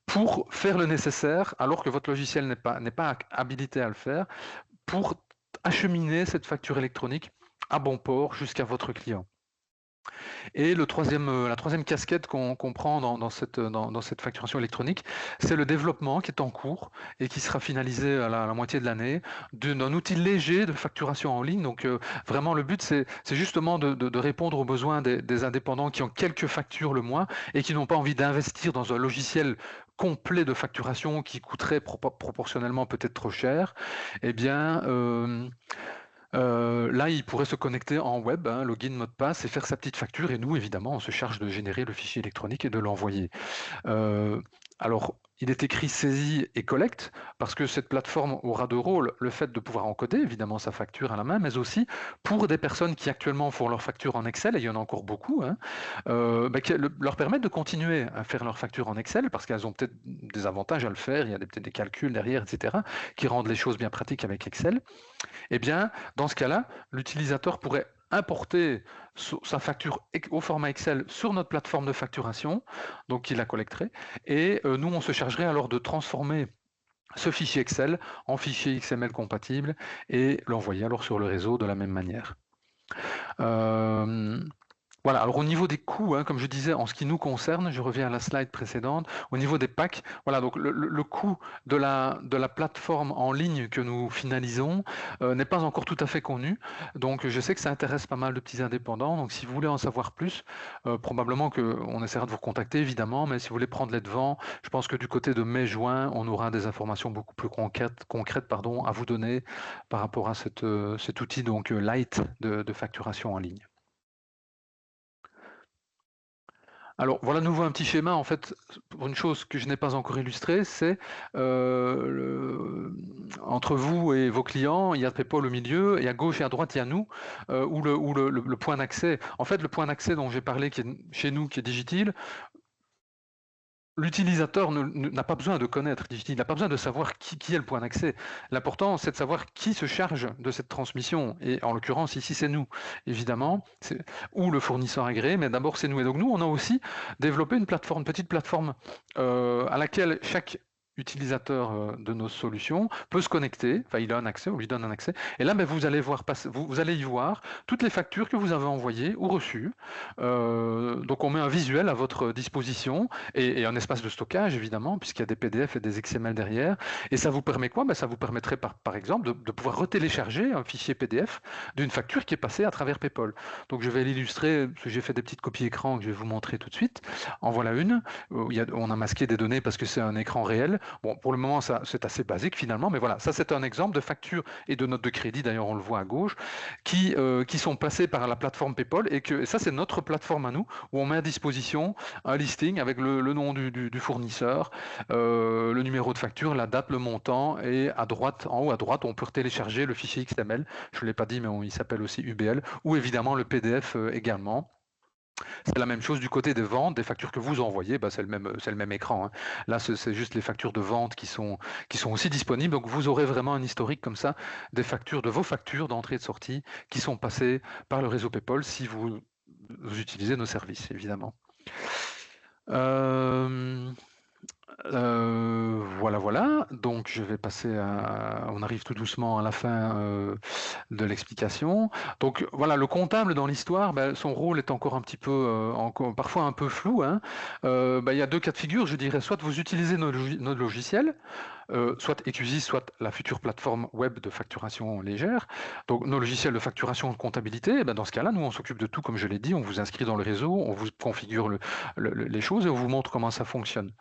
[SPEAKER 1] pour faire le nécessaire, alors que votre logiciel n'est pas habilité à le faire, pour acheminer cette facture électronique à bon port jusqu'à votre client. Et la troisième casquette qu'on prend dans cette facturation électronique, c'est le développement qui est en cours et qui sera finalisé à la moitié de l'année d'un outil léger de facturation en ligne. Donc vraiment, le but, c'est justement de répondre aux besoins des indépendants qui ont quelques factures le mois et qui n'ont pas envie d'investir dans un logiciel complet de facturation qui coûterait proportionnellement peut-être trop cher. Eh bien, là, il pourrait se connecter en web, hein, login, mot de passe, et faire sa petite facture. Et nous, évidemment, on se charge de générer le fichier électronique et de l'envoyer. Alors, il est écrit saisie et collecte parce que cette plateforme aura deux rôles. Le fait de pouvoir encoder, évidemment, sa facture à la main, mais aussi pour des personnes qui actuellement font leur facture en Excel, et il y en a encore beaucoup, hein, leur permettre de continuer à faire leur facture en Excel parce qu'elles ont peut-être des avantages à le faire, il y a peut-être des calculs derrière, etc., qui rendent les choses bien pratiques avec Excel. Eh bien, dans ce cas-là, l'utilisateur pourrait importer sa facture au format Excel sur notre plateforme de facturation, donc il la collecterait, et nous, on se chargerait alors de transformer ce fichier Excel en fichier XML compatible et l'envoyer alors sur le réseau de la même manière. Voilà, alors au niveau des coûts, hein, comme je disais, en ce qui nous concerne, je reviens à la slide précédente, au niveau des packs, voilà, donc le coût de la plateforme en ligne que nous finalisons n'est pas encore tout à fait connu, donc je sais que ça intéresse pas mal de petits indépendants, donc si vous voulez en savoir plus, probablement qu'on essaiera de vous contacter évidemment, mais si vous voulez prendre les devants, je pense que du côté de mai-juin, on aura des informations beaucoup plus concrètes à vous donner par rapport à cet outil donc light de facturation en ligne. Alors voilà à nouveau un petit schéma, en fait, pour une chose que je n'ai pas encore illustrée, c'est entre vous et vos clients, il y a PayPal au milieu, et à gauche et à droite, il y a nous, où le point d'accès. En fait, le point d'accès dont j'ai parlé, qui est chez nous, qui est Digital, l'utilisateur n'a pas besoin de connaître Digital, il n'a pas besoin de savoir qui est le point d'accès. L'important, c'est de savoir qui se charge de cette transmission. Et en l'occurrence, ici, c'est nous, évidemment, ou le fournisseur agréé, mais d'abord, c'est nous. Et donc, nous, on a aussi développé une petite plateforme à laquelle chaque utilisateur de nos solutions peut se connecter, enfin il a un accès, on lui donne un accès, et là vous allez vous allez y voir toutes les factures que vous avez envoyées ou reçues. Donc on met un visuel à votre disposition et un espace de stockage évidemment, puisqu'il y a des PDF et des XML derrière. Et ça vous permet quoi? Ça vous permettrait par exemple de pouvoir retélécharger un fichier PDF d'une facture qui est passée à travers PayPal. Donc je vais l'illustrer, parce que j'ai fait des petites copies écran que je vais vous montrer tout de suite. En voilà une. On a masqué des données parce que c'est un écran réel. Bon, pour le moment, c'est assez basique finalement, mais voilà, ça c'est un exemple de facture et de note de crédit, d'ailleurs on le voit à gauche, qui sont passées par la plateforme PayPal, et ça c'est notre plateforme à nous, où on met à disposition un listing avec le nom du fournisseur, le numéro de facture, la date, le montant, et à droite, en haut à droite, on peut télécharger le fichier XML, je ne l'ai pas dit, mais il s'appelle aussi UBL, ou évidemment le PDF également. C'est la même chose du côté des ventes, des factures que vous envoyez, c'est le même écran, hein. Là, c'est juste les factures de vente qui sont aussi disponibles. Donc, vous aurez vraiment un historique comme ça des factures, de vos factures d'entrée et de sortie qui sont passées par le réseau PayPal si vous utilisez nos services, évidemment. Voilà. Donc, je vais passer on arrive tout doucement à la fin de l'explication. Donc, voilà, le comptable dans l'histoire, son rôle est encore un petit peu, parfois un peu flou, hein. Il y a deux cas de figure, je dirais. Soit vous utilisez notre logiciel, soit EQSys, soit la future plateforme web de facturation légère. Donc nos logiciels de facturation de comptabilité, dans ce cas-là, nous on s'occupe de tout, comme je l'ai dit, on vous inscrit dans le réseau, on vous configure les choses et on vous montre comment ça fonctionne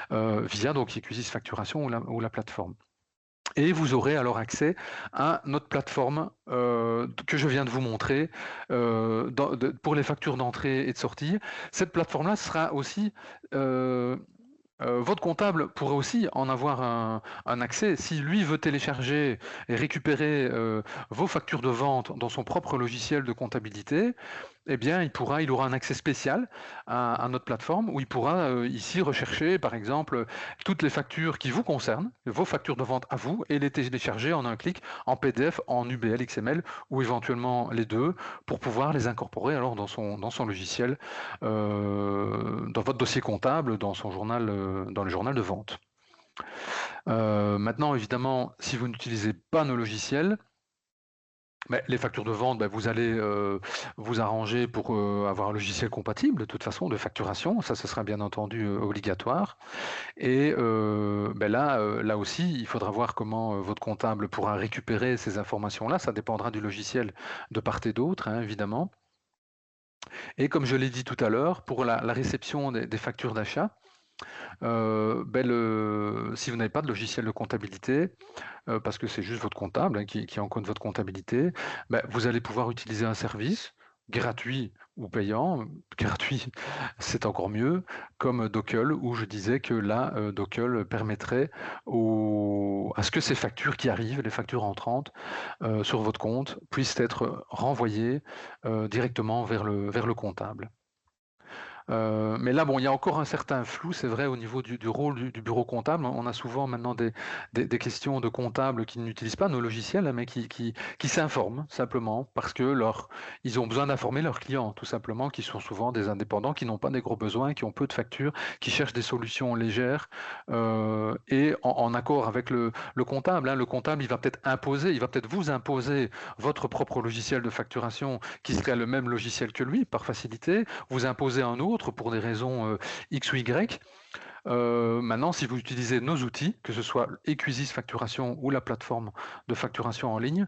[SPEAKER 1] via donc EQSys Facturation ou la plateforme. Et vous aurez alors accès à notre plateforme que je viens de vous montrer pour les factures d'entrée et de sortie. Cette plateforme-là sera aussi votre comptable pourrait aussi en avoir un accès. Si lui veut télécharger et récupérer vos factures de vente dans son propre logiciel de comptabilité, eh bien, il aura un accès spécial à notre plateforme où il pourra ici rechercher, par exemple, toutes les factures qui vous concernent, vos factures de vente à vous, et les télécharger en un clic en PDF, en UBL, XML, ou éventuellement les deux, pour pouvoir les incorporer alors dans son logiciel, dans votre dossier comptable, dans son journal, dans le journal de vente. Maintenant, évidemment, si vous n'utilisez pas nos logiciels, les factures de vente, vous allez vous arranger pour avoir un logiciel compatible de toute façon de facturation, ça ce sera bien entendu obligatoire. Et là aussi, il faudra voir comment votre comptable pourra récupérer ces informations-là, ça dépendra du logiciel de part et d'autre, hein, évidemment. Et comme je l'ai dit tout à l'heure, pour la réception des factures d'achat, si vous n'avez pas de logiciel de comptabilité, parce que c'est juste votre comptable qui encode votre comptabilité, vous allez pouvoir utiliser un service gratuits ou payants. Gratuit, c'est encore mieux, comme Dockle, où je disais que là, Dockle permettrait à ce que ces factures qui arrivent, les factures entrantes, sur votre compte, puissent être renvoyées directement vers le comptable. Mais là, bon, il y a encore un certain flou, c'est vrai, au niveau du rôle du bureau comptable. On a souvent maintenant des questions de comptables qui n'utilisent pas nos logiciels, hein, mais qui s'informent simplement parce que ils ont besoin d'informer leurs clients, tout simplement, qui sont souvent des indépendants, qui n'ont pas des gros besoins, qui ont peu de factures, qui cherchent des solutions légères et en accord avec le comptable, hein. Le comptable, il va peut-être vous imposer votre propre logiciel de facturation qui serait le même logiciel que lui, par facilité, vous imposer un autre pour des raisons X ou Y. Maintenant, si vous utilisez nos outils, que ce soit Equisys Facturation ou la plateforme de facturation en ligne,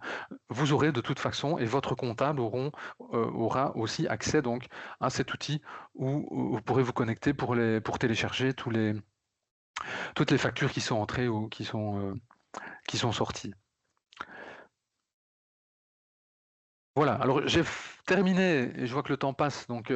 [SPEAKER 1] vous aurez de toute façon, et votre comptable aura aussi accès donc à cet outil où vous pourrez vous connecter pour télécharger toutes les factures qui sont entrées ou qui sont sorties. Voilà, alors j'ai terminé, et je vois que le temps passe, donc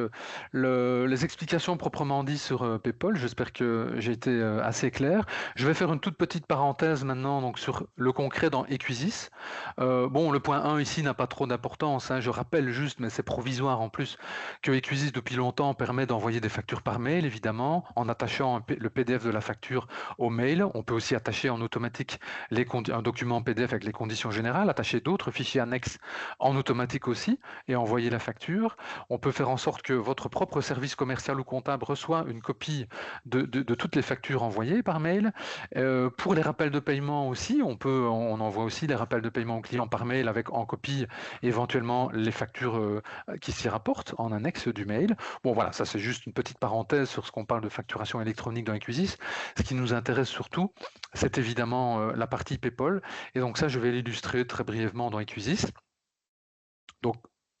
[SPEAKER 1] les explications proprement dit sur PayPal, j'espère que j'ai été assez clair. Je vais faire une toute petite parenthèse maintenant donc, sur le concret dans Equisys. Bon, le point 1 ici n'a pas trop d'importance, hein, je rappelle juste, mais c'est provisoire en plus, que Equisys depuis longtemps permet d'envoyer des factures par mail, évidemment, en attachant le PDF de la facture au mail. On peut aussi attacher en automatique un document PDF avec les conditions générales, attacher d'autres fichiers annexes en automatique aussi et envoyer la facture. On peut faire en sorte que votre propre service commercial ou comptable reçoit une copie de toutes les factures envoyées par mail. Pour les rappels de paiement aussi, on envoie aussi des rappels de paiement aux clients par mail avec en copie éventuellement les factures qui s'y rapportent en annexe du mail. Bon voilà, ça c'est juste une petite parenthèse sur ce qu'on parle de facturation électronique dans Equisys. Ce qui nous intéresse surtout, c'est évidemment la partie PayPal. Et donc ça, je vais l'illustrer très brièvement dans Equisys. Donc,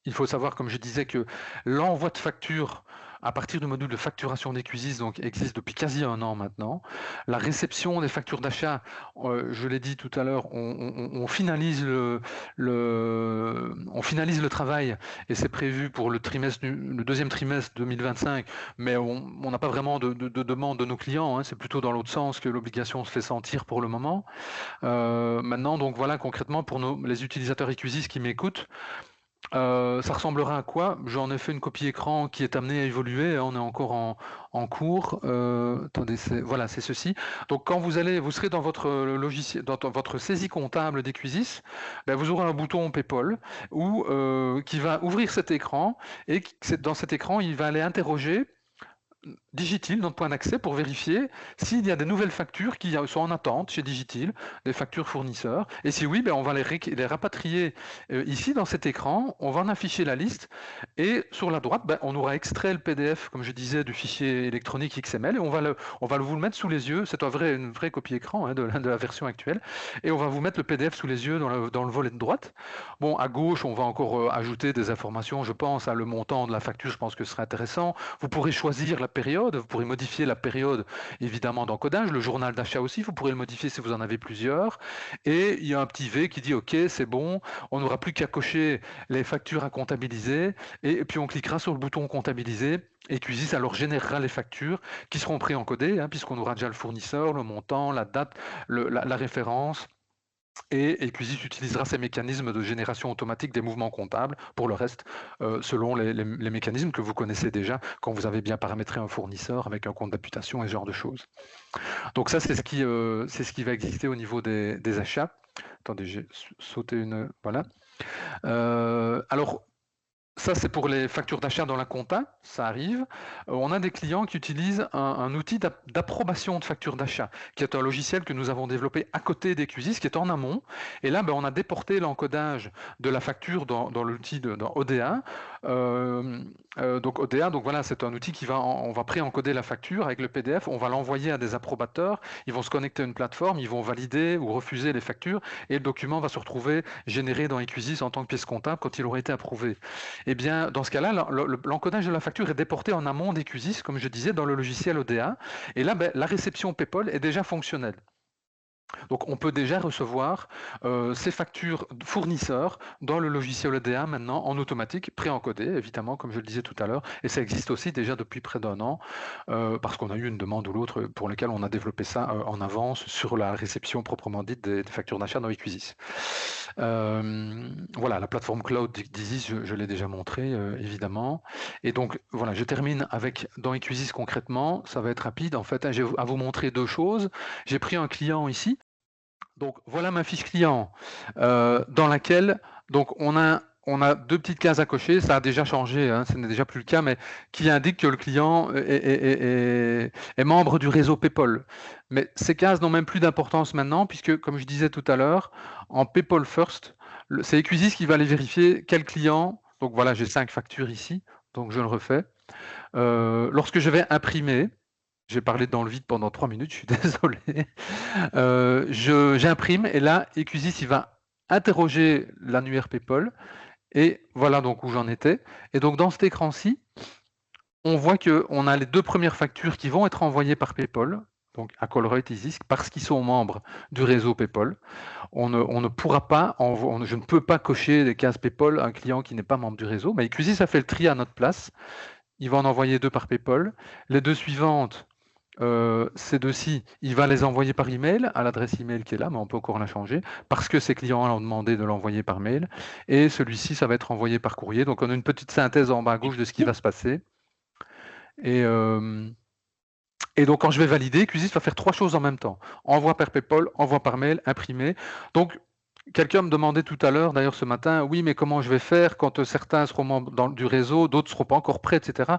[SPEAKER 1] il faut savoir, comme je disais, que l'envoi de factures à partir du module de facturation d'Equisys donc existe depuis quasi un an maintenant. La réception des factures d'achat, je l'ai dit tout à l'heure, on finalise on finalise le travail et c'est prévu pour le deuxième trimestre 2025, mais on n'a pas vraiment de demande de nos clients, hein, c'est plutôt dans l'autre sens que l'obligation se fait sentir pour le moment. Maintenant, donc voilà, concrètement, pour les utilisateurs Equisys qui m'écoutent, ça ressemblera à quoi? J'en ai fait une copie écran qui est amenée à évoluer, hein, on est encore en cours. Attendez, voilà, c'est ceci. Donc quand vous serez dans votre logiciel, dans votre saisie comptable d'Equisys, ben, vous aurez un bouton PayPal qui va ouvrir cet écran et dans cet écran, il va aller interroger Digitil, notre point d'accès, pour vérifier s'il y a des nouvelles factures qui sont en attente chez Digitil, des factures fournisseurs. Et si oui, ben on va les rapatrier ici dans cet écran, on va en afficher la liste et sur la droite, ben, on aura extrait le PDF, comme je disais, du fichier électronique XML et on va vous le mettre sous les yeux. C'est une vraie copie écran hein, de la version actuelle. Et on va vous mettre le PDF sous les yeux dans le volet de droite. Bon, à gauche, on va encore ajouter des informations, je pense, à le montant de la facture, je pense que ce serait intéressant. Vous pourrez choisir la période, vous pourrez modifier la période évidemment d'encodage, le journal d'achat aussi, vous pourrez le modifier si vous en avez plusieurs. Et il y a un petit V qui dit OK, c'est bon, on n'aura plus qu'à cocher les factures à comptabiliser et puis on cliquera sur le bouton comptabiliser. Et Equisys alors générera les factures qui seront préencodées, hein, puisqu'on aura déjà le fournisseur, le montant, la date, la référence. Et Equisys utilisera ces mécanismes de génération automatique des mouvements comptables pour le reste, selon les mécanismes que vous connaissez déjà quand vous avez bien paramétré un fournisseur avec un compte d'imputation et ce genre de choses. Donc ça, c'est ce qui va exister au niveau des achats. Attendez, j'ai sauté une... Voilà. Alors, ça, c'est pour les factures d'achat dans la compta, ça arrive. On a des clients qui utilisent un outil d'approbation de facture d'achat, qui est un logiciel que nous avons développé à côté d'Equisys, qui est en amont. Et là, ben, on a déporté l'encodage de la facture dans l'outil dans ODA. Donc ODA, donc voilà, c'est un outil on va pré-encoder la facture avec le PDF, on va l'envoyer à des approbateurs, ils vont se connecter à une plateforme, ils vont valider ou refuser les factures, et le document va se retrouver généré dans Equisys en tant que pièce comptable quand il aura été approuvé. Eh bien, dans ce cas-là, l'encodage de la facture est déporté en amont d'Equisys, comme je disais, dans le logiciel ODA. Et là, ben, la réception PayPal est déjà fonctionnelle. Donc on peut déjà recevoir ces factures fournisseurs dans le logiciel EDA maintenant en automatique, préencodé évidemment comme je le disais tout à l'heure, et ça existe aussi déjà depuis près d'un an, parce qu'on a eu une demande ou l'autre pour laquelle on a développé ça en avance sur la réception proprement dite des factures d'achat dans Equisis. Voilà, la plateforme cloud d'Isis, je l'ai déjà montré évidemment. Et donc voilà, je termine avec dans Equisis concrètement, ça va être rapide en fait, hein, j'ai à vous montrer deux choses. J'ai pris un client ici. Donc voilà ma fiche client dans laquelle donc on a deux petites cases à cocher, ça a déjà changé, hein, ce n'est déjà plus le cas, mais qui indique que le client est membre du réseau PayPal. Mais ces cases n'ont même plus d'importance maintenant, puisque comme je disais tout à l'heure, en PayPal First, c'est Equisis qui va aller vérifier quel client, donc voilà j'ai 5 factures ici, donc je le refais. Lorsque je vais imprimer, j'ai parlé dans le vide pendant 3 minutes, je suis désolé. J'imprime et là, Equisis, il va interroger l'annuaire PayPal et voilà donc où j'en étais. Et donc dans cet écran-ci, on voit qu'on a les deux premières factures qui vont être envoyées par PayPal, donc à Colruyt et Isis, parce qu'ils sont membres du réseau PayPal. On ne pourra pas, je ne peux pas cocher des cases PayPal à un client qui n'est pas membre du réseau, mais Equisis a fait le tri à notre place. Il va en envoyer deux par PayPal. Les deux suivantes, ces deux-ci, il va les envoyer par email à l'adresse email qui est là, mais on peut encore la changer parce que ces clients ont demandé de l'envoyer par mail. Et celui-ci, ça va être envoyé par courrier. Donc on a une petite synthèse en bas à gauche de ce qui va se passer. Et donc quand je vais valider, Equisis va faire trois choses en même temps. Envoi par PayPal, envoi par mail, imprimer. Donc quelqu'un me demandait tout à l'heure, d'ailleurs ce matin, oui, mais comment je vais faire quand certains seront membres du réseau, d'autres ne seront pas encore prêts, etc.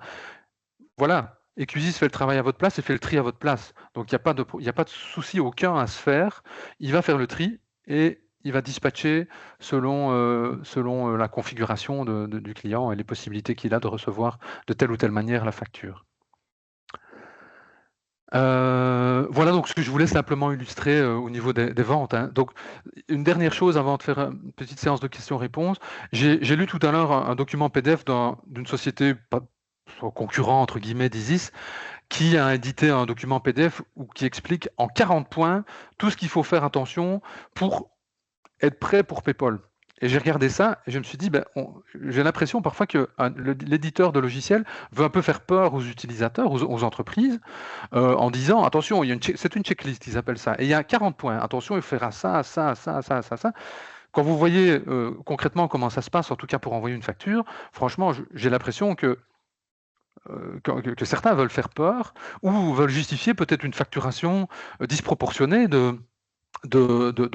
[SPEAKER 1] Voilà, Equisis fait le travail à votre place et fait le tri à votre place. Donc il n'y a pas de souci aucun à se faire. Il va faire le tri et il va dispatcher selon la configuration du client et les possibilités qu'il a de recevoir de telle ou telle manière la facture. Voilà donc ce que je voulais simplement illustrer au niveau des ventes, hein. Donc une dernière chose avant de faire une petite séance de questions-réponses. J'ai lu tout à l'heure un document PDF d'une société concurrent entre guillemets d'Isis, qui a édité un document PDF qui explique en 40 points tout ce qu'il faut faire attention pour être prêt pour PayPal. Et j'ai regardé ça et je me suis dit, j'ai l'impression parfois que l'éditeur de logiciel veut un peu faire peur aux utilisateurs, aux entreprises, en disant, attention, c'est une checklist, ils appellent ça, et il y a 40 points, attention, il fera ça, ça, ça, ça, ça, ça. Quand vous voyez concrètement comment ça se passe, en tout cas pour envoyer une facture, franchement, j'ai l'impression que certains veulent faire peur ou veulent justifier peut-être une facturation disproportionnée de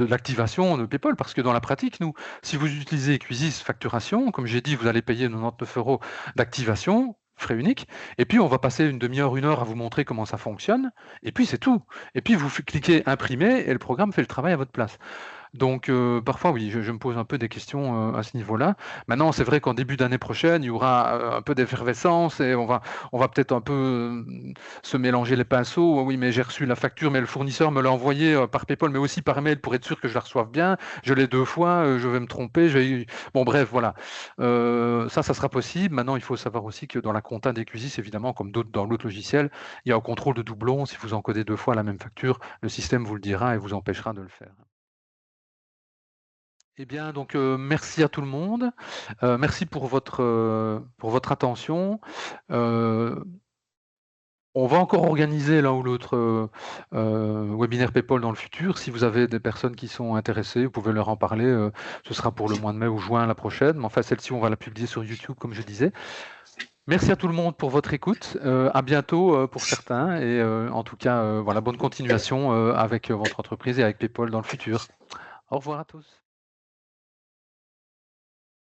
[SPEAKER 1] l'activation de PayPal, parce que dans la pratique, nous, si vous utilisez Equisis facturation, comme j'ai dit, vous allez payer 99 € d'activation, frais uniques, et puis on va passer une demi-heure, une heure à vous montrer comment ça fonctionne, et puis c'est tout. Et puis vous cliquez imprimer et le programme fait le travail à votre place. Donc parfois, oui, je me pose un peu des questions à ce niveau-là. Maintenant, c'est vrai qu'en début d'année prochaine, il y aura un peu d'effervescence et on va peut-être un peu se mélanger les pinceaux. Oui, mais j'ai reçu la facture, mais le fournisseur me l'a envoyée par PayPal, mais aussi par mail pour être sûr que je la reçoive bien. Je l'ai deux fois, je vais me tromper. Bon, bref, voilà. Ça sera possible. Maintenant, il faut savoir aussi que dans la compta d'Equisis, évidemment, comme dans l'autre logiciel, il y a un contrôle de doublon. Si vous encodez deux fois la même facture, le système vous le dira et vous empêchera de le faire. Eh bien, donc, merci à tout le monde. Merci pour votre attention. On va encore organiser l'un ou l'autre webinaire PayPal dans le futur. Si vous avez des personnes qui sont intéressées, vous pouvez leur en parler. Ce sera pour le mois de mai ou juin la prochaine. Mais enfin, celle-ci, on va la publier sur YouTube, comme je disais. Merci à tout le monde pour votre écoute. À bientôt pour certains. Et en tout cas, voilà, bonne continuation avec votre entreprise et avec PayPal dans le futur. Au revoir à tous.